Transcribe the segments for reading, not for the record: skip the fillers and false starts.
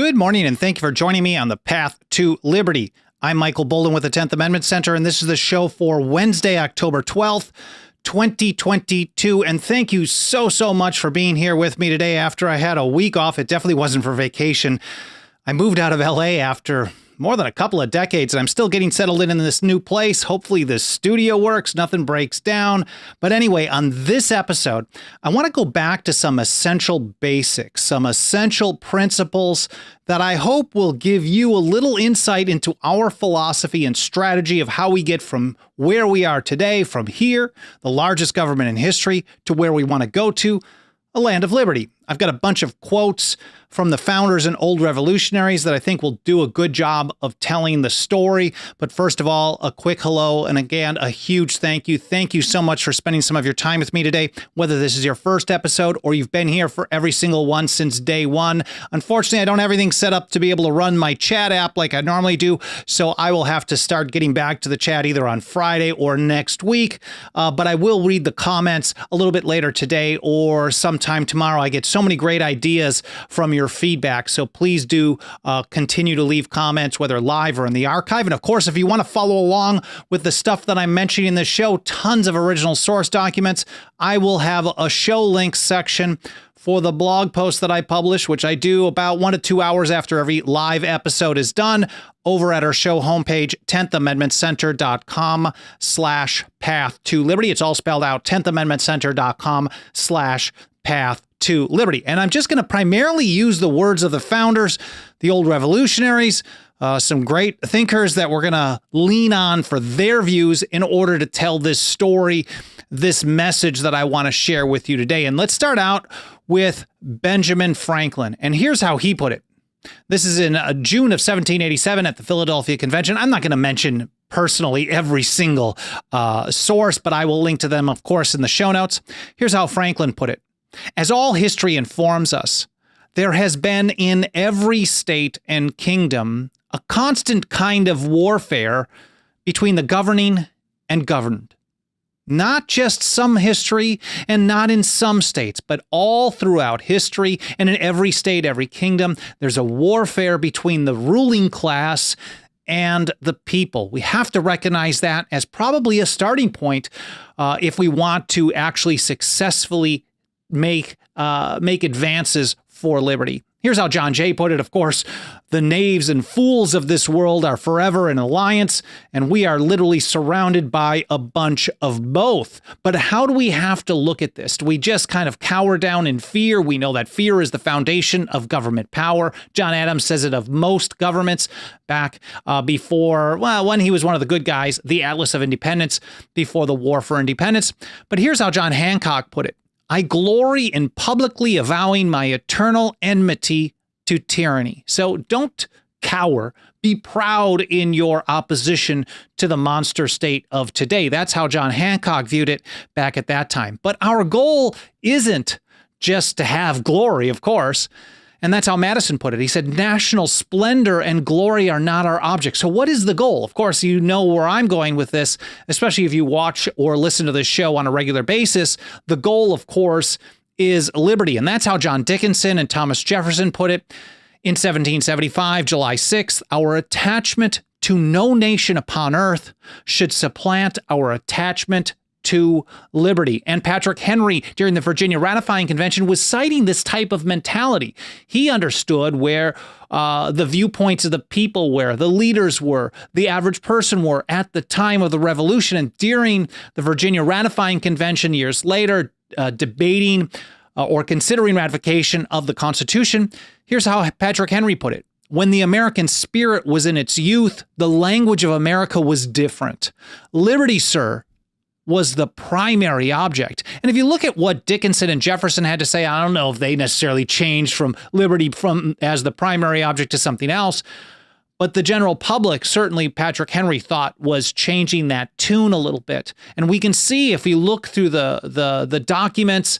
Good morning, and thank you for joining me on the Path to Liberty. I'm Michael Bolden with the 10th Amendment Center, and this is the show for Wednesday, October 12th, 2022. And thank you so much for being here with me today after I had a week off. It definitely wasn't for vacation. I moved out of LA after more than a couple of decades, and I'm still getting settled in this new place. Hopefully this studio works, nothing breaks down. But anyway, on this episode, I want to go back to some essential basics, some essential principles that I hope will give you a little insight into our philosophy and strategy of how we get from where we are today, from here, the largest government in history, to where we want to go to, a land of liberty. I've got a bunch of quotes from the founders and old revolutionaries that I think will do a good job of telling the story. But first of all, a quick hello, and again, a huge thank you. Thank you so much for spending some of your time with me today, whether this is your first episode or you've been here for every single one since day one. Unfortunately, I don't have everything set up to be able to run my chat app like I normally do, so I will have to start getting back to the chat either on Friday or next week. But I will read the comments a little bit later today or sometime tomorrow. I get so many great ideas from your feedback, so please do continue to leave comments, whether live or in the archive. And of course, if you want to follow along with the stuff that I'm mentioning in this show, tons of original source documents. I will have a show links section for the blog post that I publish, which I do about 1 to 2 hours after every live episode is done, over at our show homepage, 10thamendmentcenter.com/path to liberty. It's all spelled out, 10thamendmentcenter.com/path to liberty. And I'm just going to primarily use the words of the founders, the old revolutionaries, some great thinkers that we're going to lean on for their views in order to tell this story, this message that I want to share with you today. And let's start out with Benjamin Franklin. And here's how he put it. This is in June of 1787 at the Philadelphia Convention. I'm not going to mention personally every single source, but I will link to them, of course, in the show notes. Here's how Franklin put it. As all history informs us, there has been in every state and kingdom a constant kind of warfare between the governing and governed. Not just some history and not in some states, but all throughout history and in every state, every kingdom, there's a warfare between the ruling class and the people. We have to recognize that as probably a starting point if we want to actually successfully make advances for liberty. Here's how John Jay put it. Of course, the knaves and fools of this world are forever in alliance, and we are literally surrounded by a bunch of both. But how do we have to look at this? Do we just kind of cower down in fear? We know that fear is the foundation of government power. John Adams says it of most governments back before, well, when he was one of the good guys, the Atlas of Independence, before the War for Independence. But here's how John Hancock put it. I glory in publicly avowing my eternal enmity to tyranny. So don't cower. Be proud in your opposition to the monster state of today. That's how John Hancock viewed it back at that time. But our goal isn't just to have glory, of course. And that's how Madison put it. He said, national splendor and glory are not our object. So what is the goal? Of course, you know where I'm going with this, especially if you watch or listen to this show on a regular basis. The goal, of course, is liberty. And that's how John Dickinson and Thomas Jefferson put it in 1775, July 6th. Our attachment to no nation upon earth should supplant our attachment to liberty. And Patrick Henry, during the Virginia Ratifying Convention, was citing this type of mentality. He understood where the viewpoints of the people were, the leaders were, the average person were at the time of the Revolution. And during the Virginia Ratifying Convention years later, debating or considering ratification of the Constitution, here's how Patrick Henry put it. When the American spirit was in its youth, the language of America was different. Liberty, sir, was the primary object. And if you look at what Dickinson and Jefferson had to say, I don't know if they necessarily changed from liberty as the primary object to something else, but the general public, certainly Patrick Henry thought, was changing that tune a little bit. And we can see if you look through the documents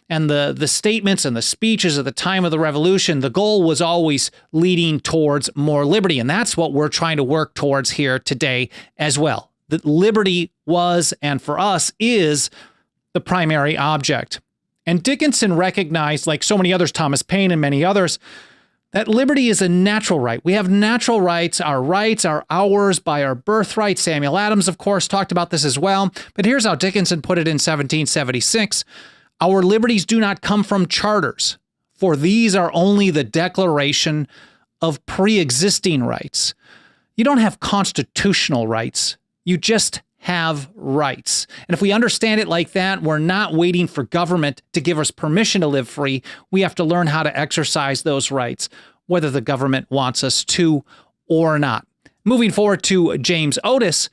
and the statements and the speeches at the time of the Revolution, the goal was always leading towards more liberty. And that's what we're trying to work towards here today as well. That liberty was, and for us, is the primary object. And Dickinson recognized, like so many others, Thomas Paine and many others, that liberty is a natural right. We have natural rights. Our rights are ours by our birthright. Samuel Adams, of course, talked about this as well. But here's how Dickinson put it in 1776. Our liberties do not come from charters, for these are only the declaration of pre-existing rights. You don't have constitutional rights. You just have rights. And if we understand it like that, we're not waiting for government to give us permission to live free. We have to learn how to exercise those rights, whether the government wants us to or not. Moving forward to James Otis.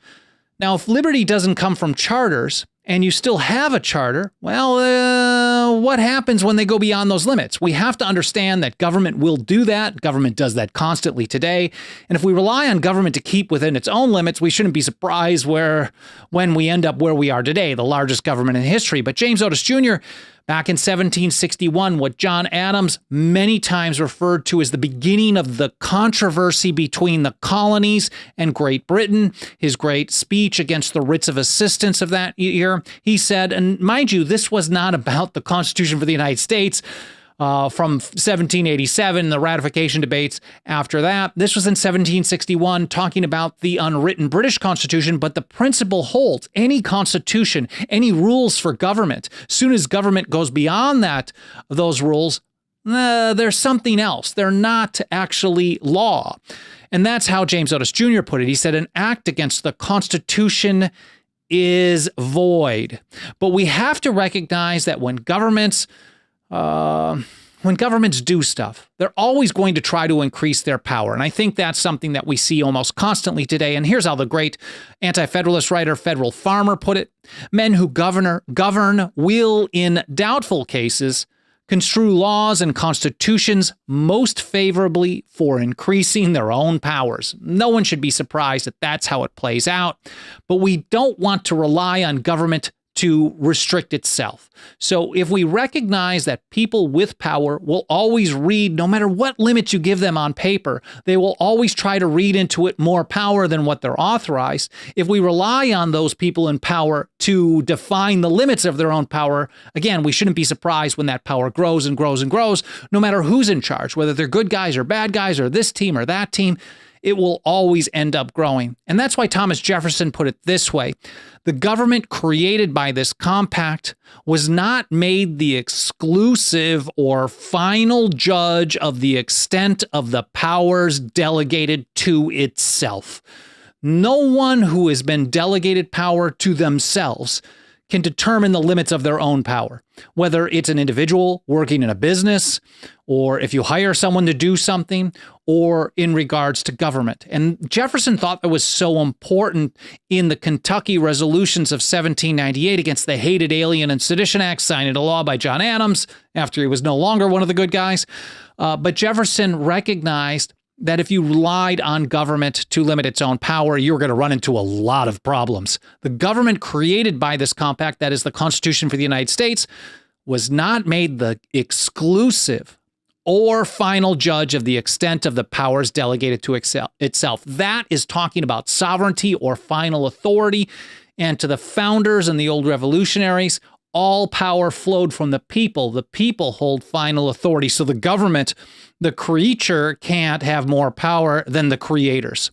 Now, if liberty doesn't come from charters and you still have a charter, well, what happens when they go beyond those limits? We have to understand that government will do that. Government does that constantly today. And if we rely on government to keep within its own limits, we shouldn't be surprised when we end up where we are today, the largest government in history. But James Otis Jr., back in 1761, what John Adams many times referred to as the beginning of the controversy between the colonies and Great Britain, his great speech against the writs of assistance of that year, he said, and mind you, this was not about the Constitution for the United States, from 1787, the ratification debates after that. This was in 1761, talking about the unwritten British Constitution, but the principle holds. Any constitution, any rules for government, soon as government goes beyond those rules, there's something else. They're not actually law. And that's how James Otis Jr. put it. He said, an act against the Constitution is void. But we have to recognize that when governments do stuff, they're always going to try to increase their power. And I think that's something that we see almost constantly today. And here's how the great anti-federalist writer Federal Farmer put it. Men who govern will, in doubtful cases, construe laws and constitutions most favorably for increasing their own powers. No one should be surprised that that's how it plays out. But we don't want to rely on government to restrict itself. So if we recognize that people with power will always read, no matter what limits you give them on paper, they will always try to read into it more power than what they're authorized. If we rely on those people in power to define the limits of their own power, again, we shouldn't be surprised when that power grows and grows and grows, no matter who's in charge, whether they're good guys or bad guys or this team or that team. It will always end up growing. And that's why Thomas Jefferson put it this way. The government created by this compact was not made the exclusive or final judge of the extent of the powers delegated to itself. No one who has been delegated power to themselves can determine the limits of their own power, whether it's an individual working in a business, or if you hire someone to do something, or in regards to government. And Jefferson thought that was so important in the Kentucky resolutions of 1798 against the hated Alien and Sedition Act, signed into law by John Adams after he was no longer one of the good guys. But Jefferson recognized that if you relied on government to limit its own power, you were going to run into a lot of problems. The government created by this compact, that is the Constitution for the United States, was not made the exclusive or final judge of the extent of the powers delegated to itself. That is talking about sovereignty or final authority. And to the founders and the old revolutionaries, all power flowed from the people. The people hold final authority. So the government, the creature, can't have more power than the creators.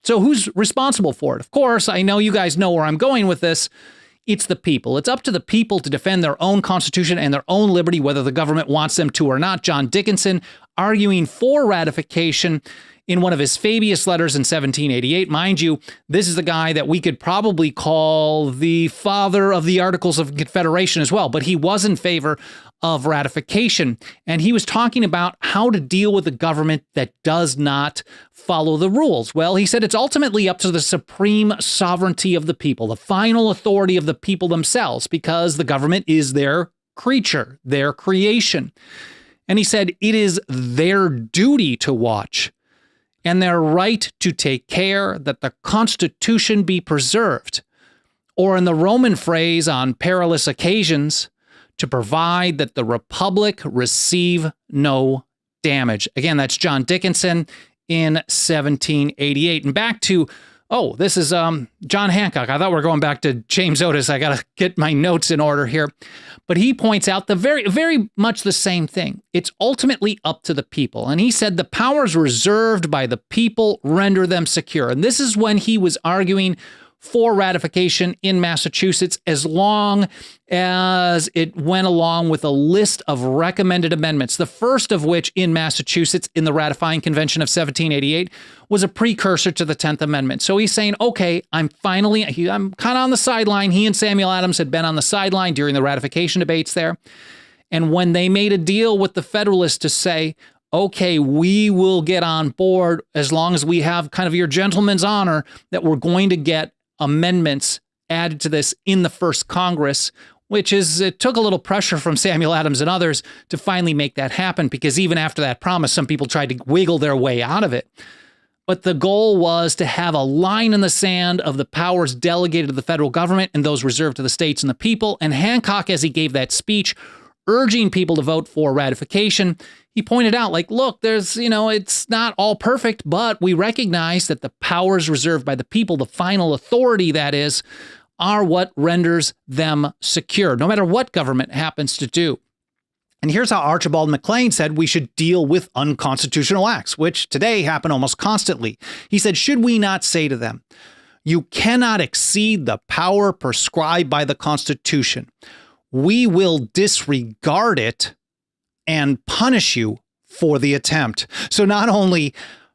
So who's responsible for it? Of course, I know you guys know where I'm going with this. It's the people. It's up to the people to defend their own constitution and their own liberty, whether the government wants them to or not. John Dickinson, arguing for ratification in one of his Fabius letters in 1788. Mind you, this is the guy that we could probably call the father of the Articles of Confederation as well, but he was in favor of ratification. And he was talking about how to deal with a government that does not follow the rules. Well, he said it's ultimately up to the supreme sovereignty of the people, the final authority of the people themselves, because the government is their creature, their creation. And he said it is their duty to watch and their right to take care that the Constitution be preserved, or in the Roman phrase, on perilous occasions, to provide that the Republic receive no damage. Again, that's John Dickinson in 1788. And back to Oh, this is John Hancock. I thought we were going back to James Otis. I got to get my notes in order here. But he points out the very much the same thing. It's ultimately up to the people. And he said the powers reserved by the people render them secure. And this is when he was arguing for ratification in Massachusetts, as long as it went along with a list of recommended amendments, the first of which in Massachusetts in the ratifying convention of 1788 was a precursor to the 10th Amendment. So he's saying, okay, I'm kind of on the sideline. He and Samuel Adams had been on the sideline during the ratification debates there. And when they made a deal with the Federalists to say, okay, we will get on board as long as we have kind of your gentleman's honor that we're going to get amendments added to this in the first Congress, it took a little pressure from Samuel Adams and others to finally make that happen, because even after that promise, some people tried to wiggle their way out of it. But the goal was to have a line in the sand of the powers delegated to the federal government and those reserved to the states and the people. And Hancock, as he gave that speech, urging people to vote for ratification, he pointed out, look, it's not all perfect, but we recognize that the powers reserved by the people, the final authority that is, are what renders them secure, no matter what government happens to do. And here's how Archibald MacLean said we should deal with unconstitutional acts, which today happen almost constantly. He said, should we not say to them, you cannot exceed the power prescribed by the Constitution. We will disregard it and punish you for the attempt. So not only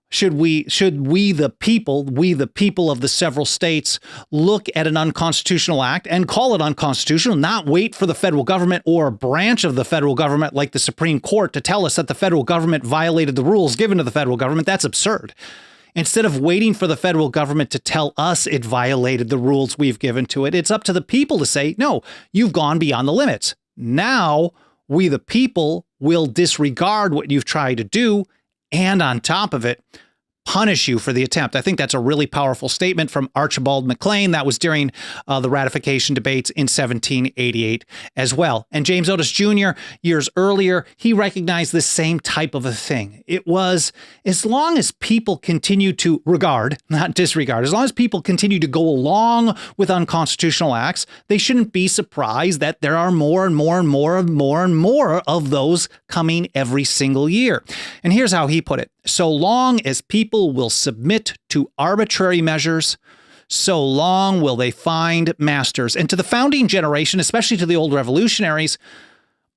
should we the people of the several states, look at an unconstitutional act and call it unconstitutional, not wait for the federal government or a branch of the federal government like the Supreme Court to tell us that the federal government violated the rules given to the federal government. That's absurd. Instead of waiting for the federal government to tell us it violated the rules we've given to it, it's up to the people to say, no, you've gone beyond the limits. Now, we the people will disregard what you've tried to do, and on top of it, punish you for the attempt. I think that's a really powerful statement from Archibald MacLean. That was during the ratification debates in 1788 as well. And James Otis Jr., years earlier, he recognized this same type of a thing. It was, as long as people continue to regard, not disregard, as long as people continue to go along with unconstitutional acts, they shouldn't be surprised that there are more and more and more and more and more of those coming every single year. And here's how he put it. So long as people will submit to arbitrary measures, so long will they find masters. And to the founding generation, especially to the old revolutionaries,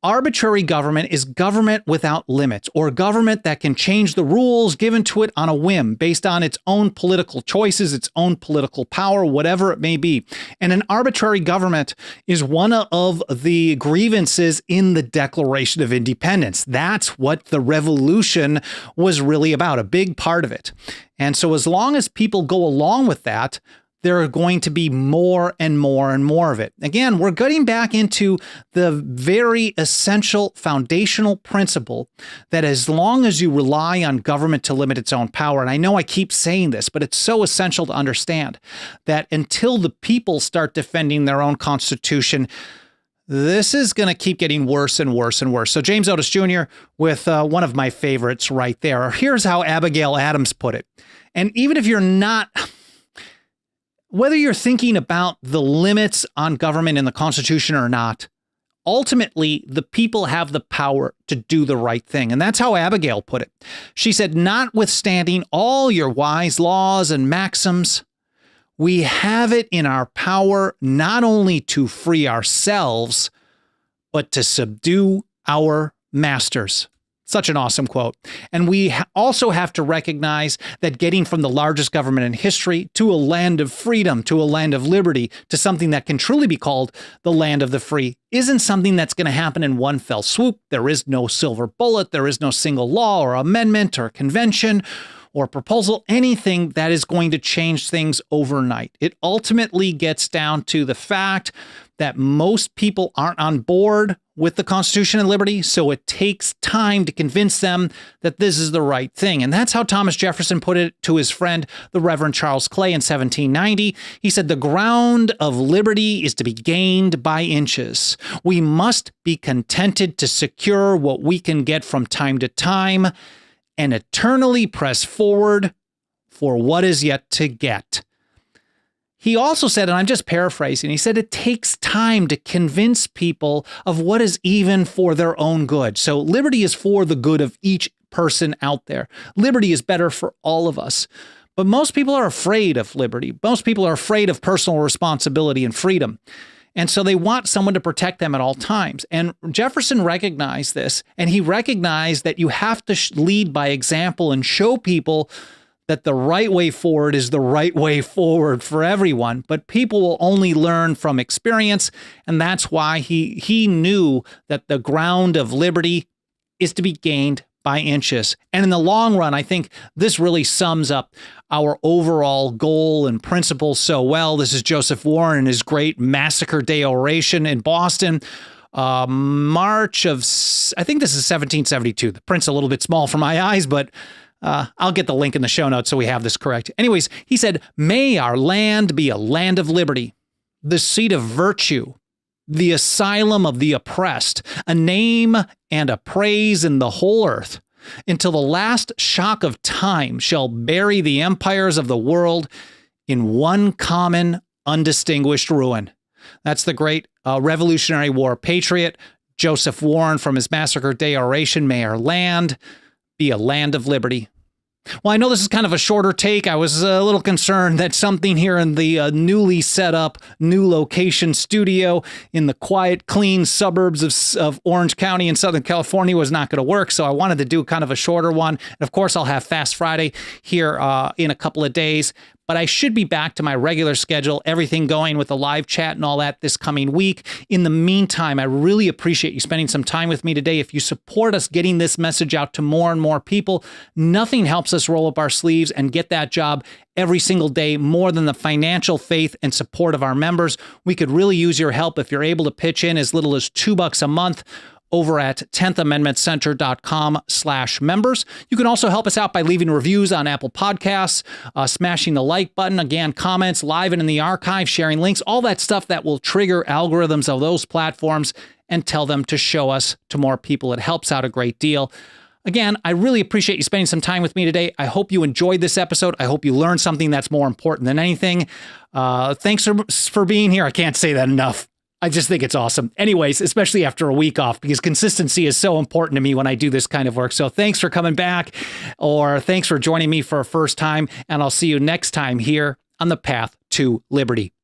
arbitrary government is government without limits, or government that can change the rules given to it on a whim based on its own political choices, its own political power, whatever it may be. And an arbitrary government is one of the grievances in the Declaration of Independence. That's what the revolution was really about, a big part of it. And so as long as people go along with that, there are going to be more and more and more of it. Again, we're getting back into the very essential foundational principle that as long as you rely on government to limit its own power, and I know I keep saying this, but it's so essential to understand that until the people start defending their own constitution, this is going to keep getting worse and worse and worse. So James Otis Jr. with one of my favorites right there. Here's how Abigail Adams put it. And even if you're not... Whether you're thinking about the limits on government in the Constitution or not, ultimately, the people have the power to do the right thing. And that's how Abigail put it. She said, notwithstanding all your wise laws and maxims, we have it in our power not only to free ourselves, but to subdue our masters. Such an awesome quote. And we also have to recognize that getting from the largest government in history to a land of freedom, to a land of liberty, to something that can truly be called the land of the free isn't something that's going to happen in one fell swoop. There is no silver bullet. There is no single law or amendment or convention or proposal, anything that is going to change things overnight. It ultimately gets down to the fact that most people aren't on board with the Constitution and liberty, so it takes time to convince them that this is the right thing. And that's how Thomas Jefferson put it to his friend, the Reverend Charles Clay, in 1790. He said, the ground of liberty is to be gained by inches. We must be contented to secure what we can get from time to time and eternally press forward for what is yet to get. He also said, and I'm just paraphrasing, he said it takes time to convince people of what is even for their own good. So liberty is for the good of each person out there. Liberty is better for all of us. But most people are afraid of liberty. Most people are afraid of personal responsibility and freedom. And so they want someone to protect them at all times. And Jefferson recognized this, and he recognized that you have to lead by example and show people that the right way forward is the right way forward for everyone. But people will only learn from experience, and that's why he knew that the ground of liberty is to be gained by inches. And in the long run, I think this really sums up our overall goal and principles so well. This is Joseph Warren and his great Massacre Day oration in Boston, March of, I think this is 1772. The print's a little bit small for my eyes, but I'll get the link in the show notes so we have this correct. Anyways, he said, "May our land be a land of liberty, the seat of virtue, the asylum of the oppressed, a name and a praise in the whole earth, until the last shock of time shall bury the empires of the world in one common, undistinguished ruin." That's the great Revolutionary War patriot, Joseph Warren, from his Massacre Day oration, "May our land be a land of liberty." Well, I know this is kind of a shorter take. I was a little concerned that something here in the newly set up, new location studio in the quiet, clean suburbs of Orange County in Southern California was not going to work. So I wanted to do kind of a shorter one. And of course, I'll have Fast Friday here in a couple of days. But I should be back to my regular schedule, everything going with the live chat and all that this coming week. In the meantime, I really appreciate you spending some time with me today. If you support us getting this message out to more and more people, nothing helps us roll up our sleeves and get that job every single day more than the financial faith and support of our members. We could really use your help if you're able to pitch in as little as $2 a month over at 10thamendmentcenter.com/members. You can also help us out by leaving reviews on Apple Podcasts, smashing the like button, again, comments, live and in the archive, sharing links, all that stuff that will trigger algorithms of those platforms and tell them to show us to more people. It helps out a great deal. Again, I really appreciate you spending some time with me today. I hope you enjoyed this episode. I hope you learned something that's more important than anything. Thanks for being here. I can't say that enough. I just think it's awesome. Anyways, especially after a week off, because consistency is so important to me when I do this kind of work. So thanks for coming back, or thanks for joining me for a first time, and I'll see you next time here on the path to liberty.